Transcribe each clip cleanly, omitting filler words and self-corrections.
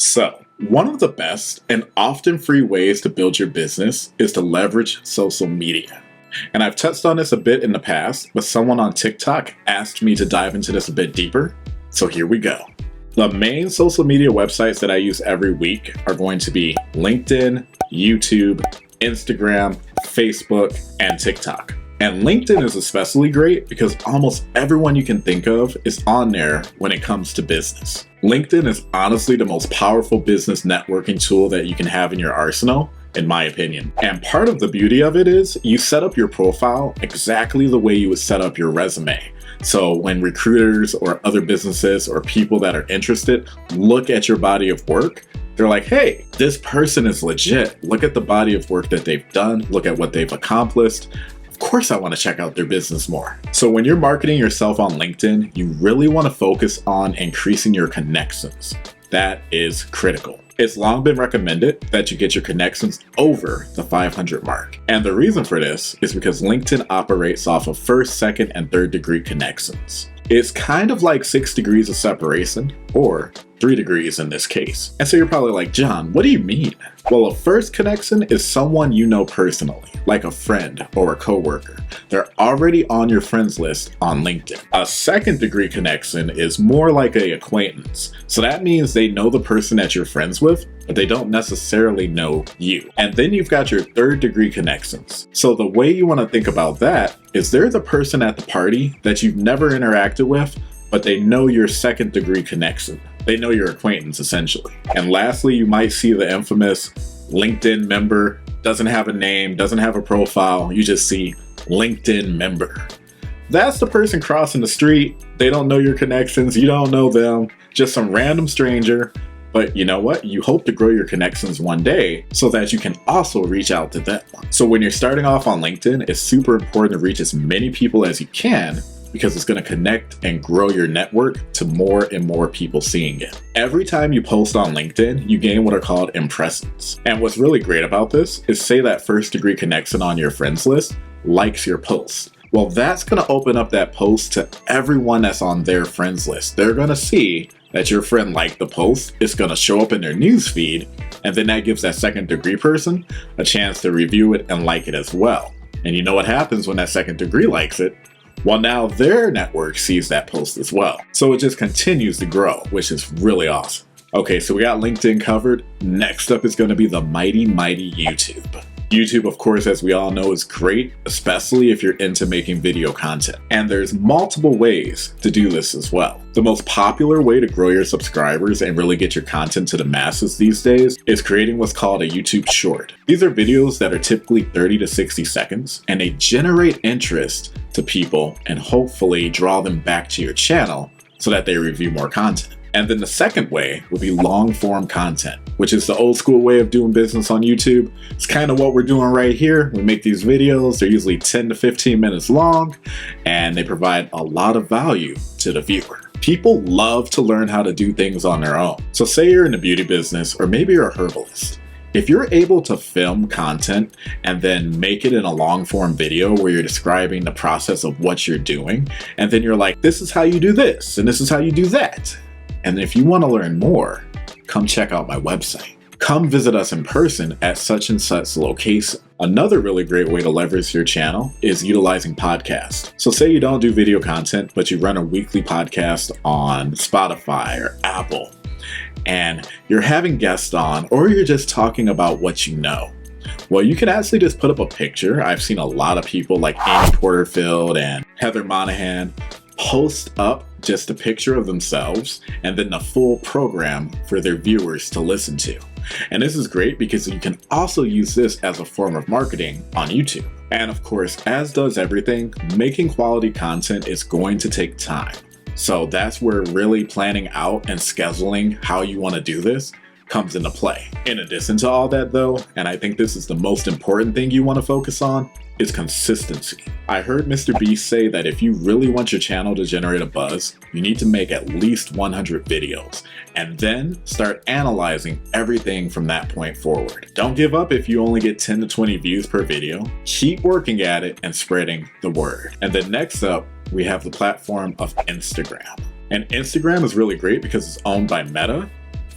So, one of the best and often free ways to build your business is to leverage social media. And I've touched on this a bit in the past, but someone on TikTok asked me to dive into this a bit deeper. So here we go. The main social media websites that I use every week are going to be LinkedIn, YouTube, Instagram, Facebook, and TikTok. And LinkedIn is especially great because almost everyone you can think of is on there when it comes to business. LinkedIn is honestly the most powerful business networking tool that you can have in your arsenal, in my opinion. And part of the beauty of it is you set up your profile exactly the way you would set up your resume. So when recruiters or other businesses or people that are interested look at your body of work, they're like, hey, this person is legit. Look at the body of work that they've done. Look at what they've accomplished. Of course I want to check out their business more. So when you're marketing yourself on LinkedIn, you really want to focus on increasing your connections. That is critical. It's long been recommended that you get your connections over the 500 mark. And the reason for this is because LinkedIn operates off of first, second, and third degree connections. It's kind of like 6 degrees of separation, or 3 degrees in this case. And so you're probably like, John, what do you mean? Well, a first connection is someone you know personally, like a friend or a coworker. They're already on your friends list on LinkedIn. A second degree connection is more like an acquaintance. So that means they know the person that you're friends with, but they don't necessarily know you. And then you've got your third degree connections. So the way you want to think about that is they're the person at the party that you've never interacted with, but they know your second degree connection. They know your acquaintance, essentially. And lastly, you might see the infamous LinkedIn member, doesn't have a name, doesn't have a profile. You just see LinkedIn member. That's the person crossing the street. They don't know your connections. You don't know them. Just some random stranger. But you know what? You hope to grow your connections one day so that you can also reach out to them. So when you're starting off on LinkedIn, it's super important to reach as many people as you can, because it's going to connect and grow your network to more and more people seeing it. Every time you post on LinkedIn, you gain what are called impressions. And what's really great about this is, say that first degree connection on your friends list likes your post. Well, that's going to open up that post to everyone that's on their friends list. They're going to see that your friend liked the post. It's going to show up in their news feed, and then that gives that second degree person a chance to review it and like it as well. And you know what happens when that second degree likes it? Well, now their network sees that post as well. So it just continues to grow, which is really awesome. Okay, so we got LinkedIn covered. Next up is going to be the mighty YouTube. YouTube, of course, as we all know, is great, especially if you're into making video content. And there's multiple ways to do this as well. The most popular way to grow your subscribers and really get your content to the masses these days is creating what's called a YouTube short. These are videos that are typically 30 to 60 seconds, and they generate interest to people and hopefully draw them back to your channel so that they review more content. And then the second way would be long form content, which is the old school way of doing business on YouTube. It's kind of what we're doing right here. We make these videos, they're usually 10 to 15 minutes long, and they provide a lot of value to the viewer. People love to learn how to do things on their own. So say you're in the beauty business, or maybe you're a herbalist. If you're able to film content and then make it in a long form video where you're describing the process of what you're doing, and then you're like, this is how you do this, and this is how you do that. And if you want to learn more, come check out my website. Come visit us in person at such and such location. Another really great way to leverage your channel is utilizing podcasts. So say you don't do video content, but you run a weekly podcast on Spotify or Apple, and you're having guests on, or you're just talking about what you know. Well, you can actually just put up a picture. I've seen a lot of people like Amy Porterfield and Heather Monahan post up just a picture of themselves and then the full program for their viewers to listen to. And this is great because you can also use this as a form of marketing on YouTube. And of course, as does everything, making quality content is going to take time. So that's where really planning out and scheduling how you want to do this comes into play. In addition to all that though, and I think this is the most important thing you want to focus on, is consistency. I heard Mr. Beast say that if you really want your channel to generate a buzz, you need to make at least 100 videos and then start analyzing everything from that point forward. Don't give up if you only get 10 to 20 views per video. Keep working at it and spreading the word. And then next up, we have the platform of Instagram. And Instagram is really great because it's owned by Meta.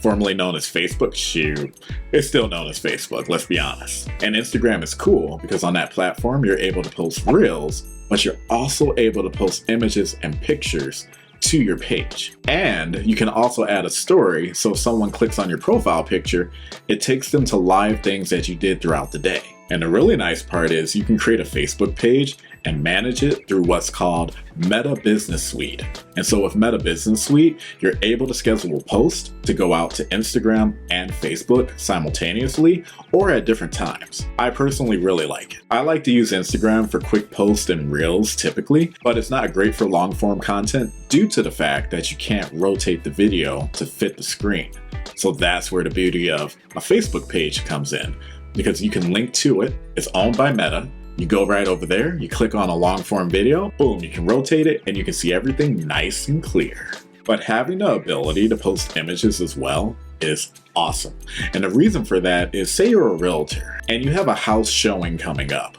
formerly known as Facebook. Shoot, it's still known as Facebook, let's be honest. And Instagram is cool because on that platform, you're able to post reels, but you're also able to post images and pictures to your page. And you can also add a story, so if someone clicks on your profile picture, it takes them to live things that you did throughout the day. And the really nice part is you can create a Facebook page and manage it through what's called Meta Business Suite. And so with Meta Business Suite, you're able to schedule a post to go out to Instagram and Facebook simultaneously or at different times. I personally really like it. I like to use Instagram for quick posts and reels typically, but it's not great for long form content due to the fact that you can't rotate the video to fit the screen. So that's where the beauty of a Facebook page comes in, because you can link to it. It's owned by Meta. You go right over there, you click on a long form video, boom, you can rotate it and you can see everything nice and clear. But having the ability to post images as well is awesome. And the reason for that is, say you're a realtor and you have a house showing coming up.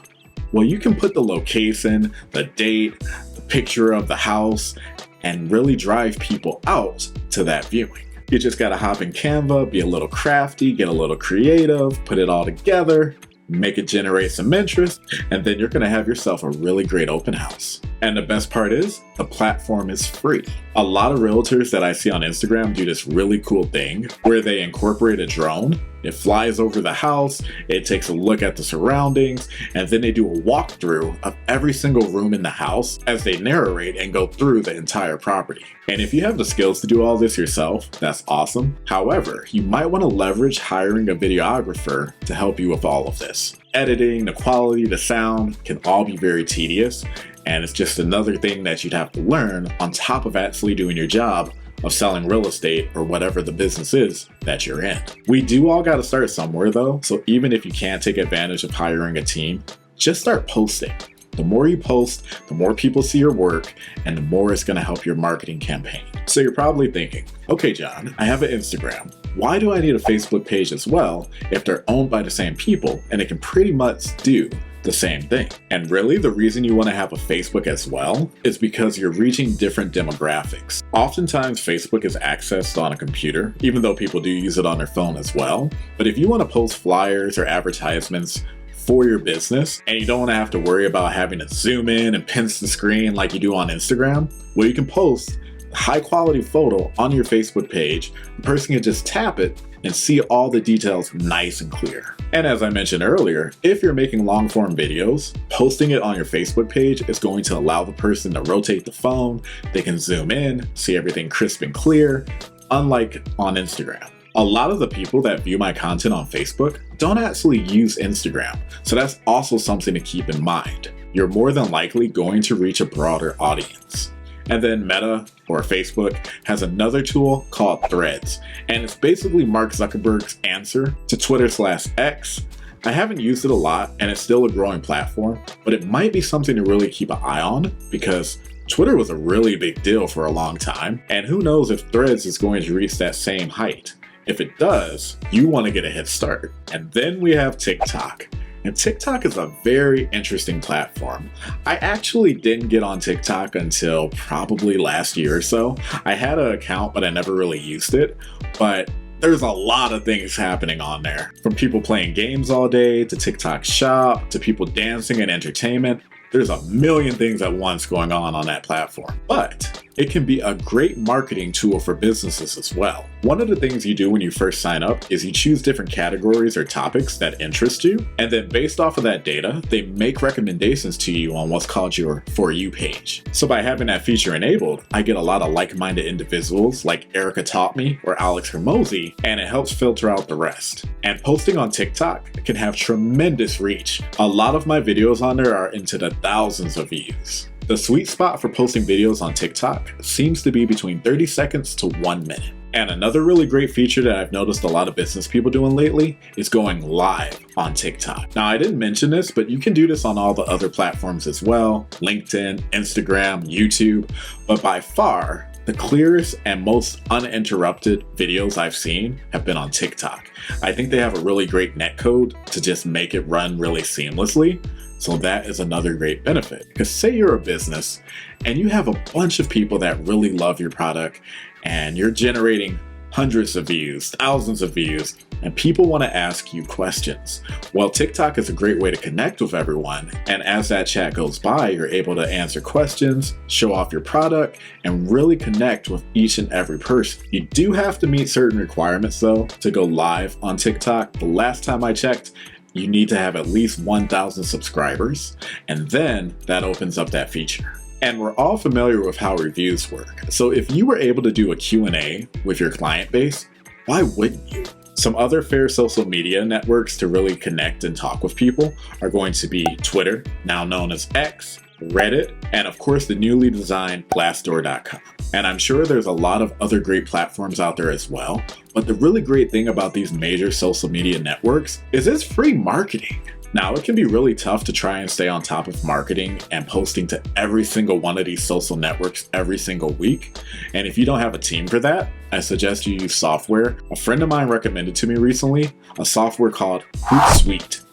Well, you can put the location, the date, the picture of the house, and really drive people out to that viewing. You just gotta hop in Canva, be a little crafty, get a little creative, put it all together, make it generate some interest, and then you're gonna have yourself a really great open house. And the best part is, the platform is free. A lot of realtors that I see on Instagram do this really cool thing where they incorporate a drone. It flies over the house, it takes a look at the surroundings, and then they do a walkthrough of every single room in the house as they narrate and go through the entire property. And if you have the skills to do all this yourself, that's awesome. However, you might want to leverage hiring a videographer to help you with all of this. Editing, the quality, the sound can all be very tedious, and it's just another thing that you'd have to learn on top of actually doing your job of selling real estate or whatever the business is that you're in. We do all got to start somewhere though, so even if you can't take advantage of hiring a team, just start posting. The more you post, the more people see your work, and the more it's going to help your marketing campaign. So you're probably thinking, okay, John, I have an Instagram. Why do I need a Facebook page as well if they're owned by the same people and it can pretty much do the same thing? And really, the reason you want to have a Facebook as well is because you're reaching different demographics. Oftentimes, Facebook is accessed on a computer, even though people do use it on their phone as well. But if you want to post flyers or advertisements for your business and you don't want to have to worry about having to zoom in and pinch the screen like you do on Instagram, well, you can post a high quality photo on your Facebook page. The person can just tap it and see all the details nice and clear. And as I mentioned earlier, if you're making long form videos, posting it on your Facebook page is going to allow the person to rotate the phone. They can zoom in, see everything crisp and clear, unlike on Instagram. A lot of the people that view my content on Facebook don't actually use Instagram, so that's also something to keep in mind. You're more than likely going to reach a broader audience. And then Meta, or Facebook, has another tool called Threads, and it's basically Mark Zuckerberg's answer to Twitter/X. I haven't used it a lot, and it's still a growing platform, but it might be something to really keep an eye on because Twitter was a really big deal for a long time, and who knows if Threads is going to reach that same height. If it does, you want to get a head start. And then we have TikTok. And TikTok is a very interesting platform. I actually didn't get on TikTok until probably last year or so. I had an account, but I never really used it. But there's a lot of things happening on there. From people playing games all day, to TikTok shop, to people dancing and entertainment. There's a million things at once going on that platform. But it can be a great marketing tool for businesses as well. One of the things you do when you first sign up is you choose different categories or topics that interest you, and then based off of that data, they make recommendations to you on what's called your For You page. So by having that feature enabled, I get a lot of like-minded individuals like Erica Taught Me or Alex Hermosi, and it helps filter out the rest. And posting on TikTok can have tremendous reach. A lot of my videos on there are into the thousands of views. The sweet spot for posting videos on TikTok seems to be between 30 seconds to 1 minute. And another really great feature that I've noticed a lot of business people doing lately is going live on TikTok. Now, I didn't mention this, but you can do this on all the other platforms as well: LinkedIn, Instagram, YouTube. But by far, the clearest and most uninterrupted videos I've seen have been on TikTok. I think they have a really great netcode to just make it run really seamlessly. So that is another great benefit. Because say you're a business and you have a bunch of people that really love your product and you're generating hundreds of views, thousands of views, and people want to ask you questions. Well, TikTok is a great way to connect with everyone, and as that chat goes by, you're able to answer questions, show off your product, and really connect with each and every person. You do have to meet certain requirements though to go live on TikTok. The last time I checked, you need to have at least 1,000 subscribers, and then that opens up that feature. And we're all familiar with how reviews work. So if you were able to do a Q&A with your client base, why wouldn't you? Some other fair social media networks to really connect and talk with people are going to be Twitter, now known as X, Reddit, and of course the newly designed glassdoor.com. And I'm sure there's a lot of other great platforms out there as well, but the really great thing about these major social media networks is it's free marketing. Now, it can be really tough to try and stay on top of marketing and posting to every single one of these social networks every single week. And if you don't have a team for that, I suggest you use software. A friend of mine recommended to me recently a software called Hootsuite.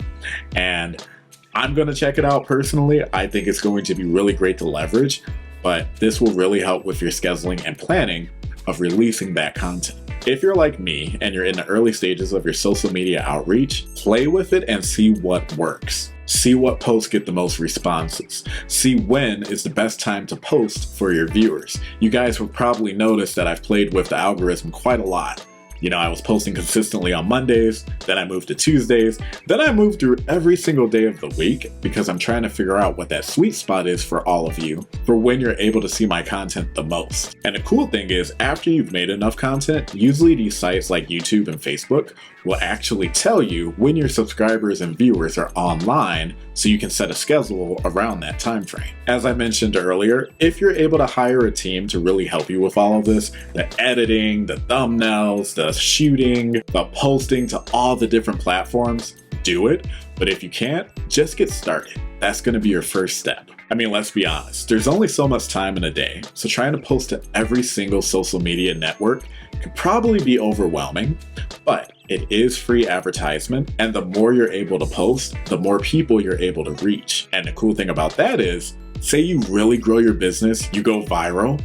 And I'm going to check it out personally. I think it's going to be really great to leverage, but this will really help with your scheduling and planning of releasing that content. If you're like me and you're in the early stages of your social media outreach, play with it and see what works. See what posts get the most responses. See when is the best time to post for your viewers. You guys will probably notice that I've played with the algorithm quite a lot. You know, I was posting consistently on Mondays, then I moved to Tuesdays, then I moved through every single day of the week because I'm trying to figure out what that sweet spot is for all of you for when you're able to see my content the most. And the cool thing is, after you've made enough content, usually these sites like YouTube and Facebook will actually tell you when your subscribers and viewers are online so you can set a schedule around that time frame. As I mentioned earlier, if you're able to hire a team to really help you with all of this, the editing, the thumbnails, the shooting, the posting to all the different platforms, do it. But if you can't, just get started. That's going to be your first step. I mean, let's be honest, there's only so much time in a day, so trying to post to every single social media network could probably be overwhelming, but it is free advertisement, and the more you're able to post, the more people you're able to reach. And the cool thing about that is, say you really grow your business, you go viral,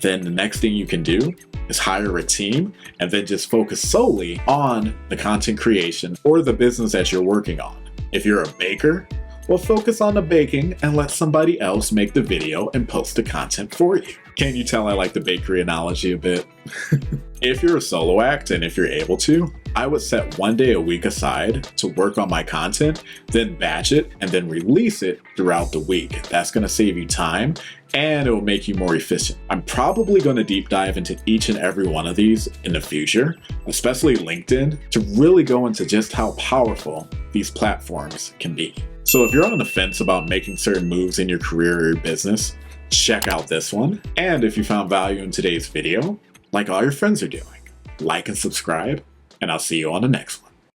then the next thing you can do is hire a team and then just focus solely on the content creation or the business that you're working on. If you're a baker, well, focus on the baking and let somebody else make the video and post the content for you. Can you tell I like the bakery analogy a bit? If you're a solo act and if you're able to, I would set 1 day a week aside to work on my content, then batch it and then release it throughout the week. That's going to save you time and it will make you more efficient. I'm probably going to deep dive into each and every one of these in the future, especially LinkedIn, to really go into just how powerful these platforms can be. So if you're on the fence about making certain moves in your career or your business, check out this one. And if you found value in today's video, like all your friends are doing, like and subscribe, and I'll see you on the next one.